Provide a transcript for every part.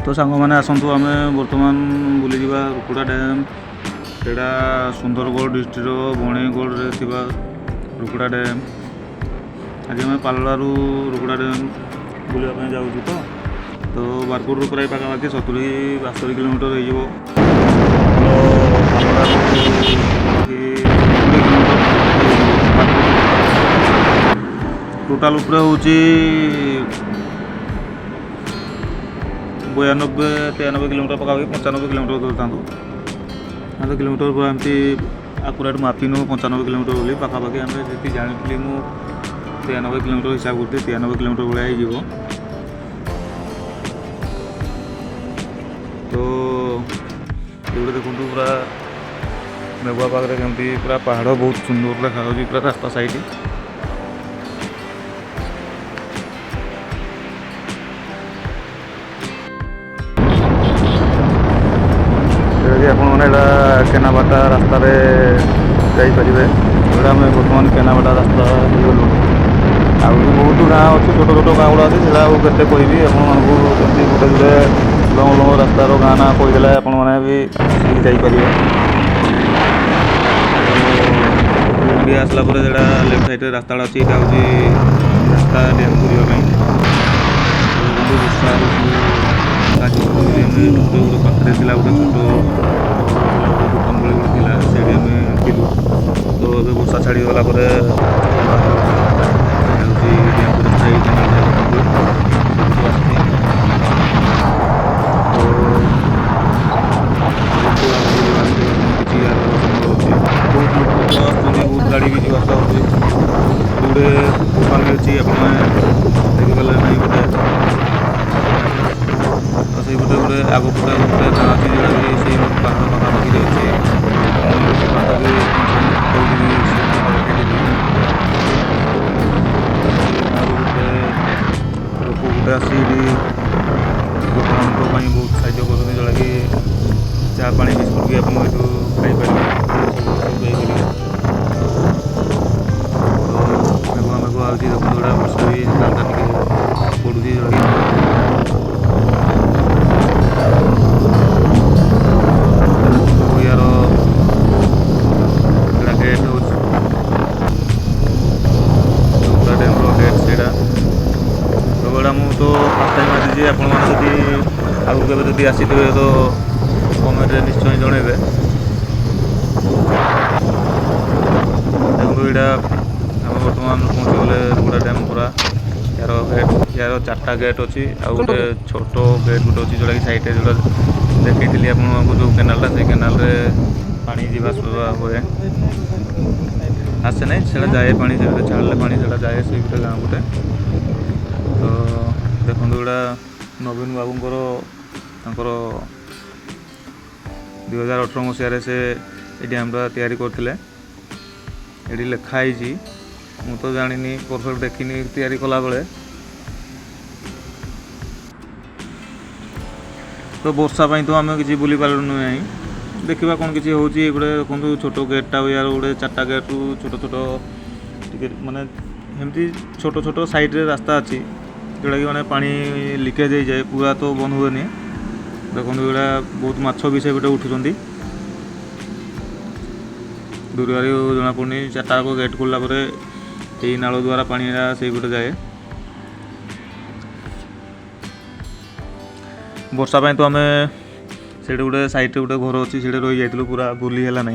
तो सांग मैंने आसतु आम बर्तमान बुली जा रुकुड़ा डैम सेटा सुंदरगढ़ डिस्ट्रिक्ट बणईगढ़ रुकुड़ा डैम। आज आम पालड़ू रुकुड़ा डैम बुलाप जाऊँ तो बारपुर प्राय पाखापाखि 70-72 किलोमीटर हो टोटाल उपरे हूँ 92-93 किलोमीटर पाखापाखि 95 किलोमीटर धरता 5 किलोमीटर पूरा एमती आकुरेट मापिनु 95 किलोमीटर बोली पाखापाखि आम जी जानी मु 93 किलोमीटर हिसाब करती 93 किलोमीटर भाया हो। तो ये देखो पूरा मेघुआ पाखे कमी पूरा पहाड़ बहुत सुंदर देखा पूरा रास्ता साइड आपने केनाबाटा रास्तार जापरें जोड़ा आम बर्तमान केनाबाटा रास्ता गलु आ बहुत गाँव अच्छे छोट छोट गाँव गुड़ा अच्छे से कहि आपको गोटे जोड़े लंग लंग रास्तार गाँ ना कहीदेले आपने भी जापर आसला जोड़ा लेफ्ट साइड रास्ता अच्छी यहाँ हूँ रास्ता डैम करने पाखे थी गोटे छोट दुकान भली गोटे से थिलु तो ये वर्षा छाड़ी गला बहुत गाड़ी भी जीवा होती गोटे दुकान भी अच्छी आपने देखिपारे ना गोटे से गोटे गोटे आग पटे गोटे गाँ अच्छी जोड़ा भी से पहाड़ पाखापाखि रही लोक गोटे आसिक दुकान बहुत साहय कर जोड़ा कि चाह पानी बिस्कुट भी आप खाईपर मेघुआ मेघुआ देखो जोड़ा वर्षा भी पड़ू यार गेट हो डैम गेट से तो गड़ा मुझे फास्ट टाइम आसी आपड़ी आगे आसी तो कमेंट निश्चय जनइबे। देखो यहाँ आम बर्तमान पहुँचीगले रुकुड़ा डैम पूरा यार गेट यार 4टा गेट अच्छी आ गोटे छोट गेट गोटे अच्छी जोड़ा कि साइड जोड़ा देखी आपको जो केनालटा से केनाल पानी जावा हुए आसे ना से जाए पानी से छाड़े पानी से जाए से गोटे गाँव गोटे तो देखो गुड़ा नवीन बाबूंर 2018 मसीह से ये डैमटा तैयारी करते ये लिखाई मु तो जानी परफेक्ट देखनी तैयारी कला बेले तो वर्षा तो आम किसी बुली पारू ना देखा कौन किसी हूँ गोटे देखो छोट गेटा यार गोटे 4टा गेट छोट छोट माने एमती छोट छोट साइड रे रास्ता अच्छी जोड़ा कि मैंने पानी लिकेज हो जाए पूरा तो बंद हुए देखो यहाँ बहुत माछ भी से गोटे उठुं दूर जना पड़नी 4टा गेट खोलला नाल द्वारा पानी से गोटे जाए वर्षा तो आम से गोटे साइड गोटे घर अच्छी से रही जाइलु पूरा बुली है ना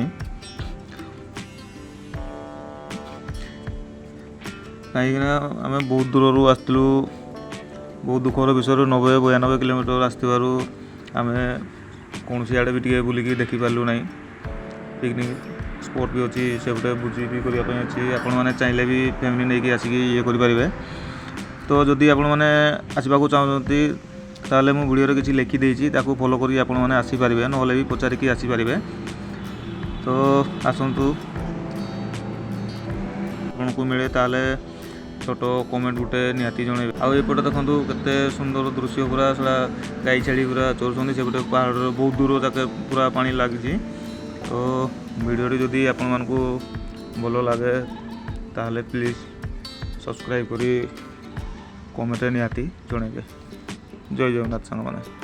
कहीं आम बहुत दूर आसलु बहुत दुखर विषय 90-92 किलोमीटर आसवर आम कौन आड़े भी टे बुलिकी देखिपारू ना पिकनिक स्पॉट भी अच्छी से गोटे भोजी भी करने अच्छी आपण मैंने चाहिए भी फैमिली नहीं आसिक ये करें तो जदि आपण मैंने आसवाक चाहते ताले मु वीडियो किसी लिखिदेची फॉलो करी आपण मैंने आसीपारे ना भी पचारिकी आसीपारे तो आसतु आपन को मिले ताले छोट कमेंट गोटे निहाती जन आउपटे देखो केते सुंदर दृश्य पूरा सारा गाई छाड़ी पूरा चोर से गोटे पहाड़ बहुत दूर जाके पूरा पानी लगी तो वीडियो जदि आपण मानकु भल लगे ताहले प्लीज सब्सक्राइब करी कमेंट निहाती जन जय जगन्नाथ सांग माने।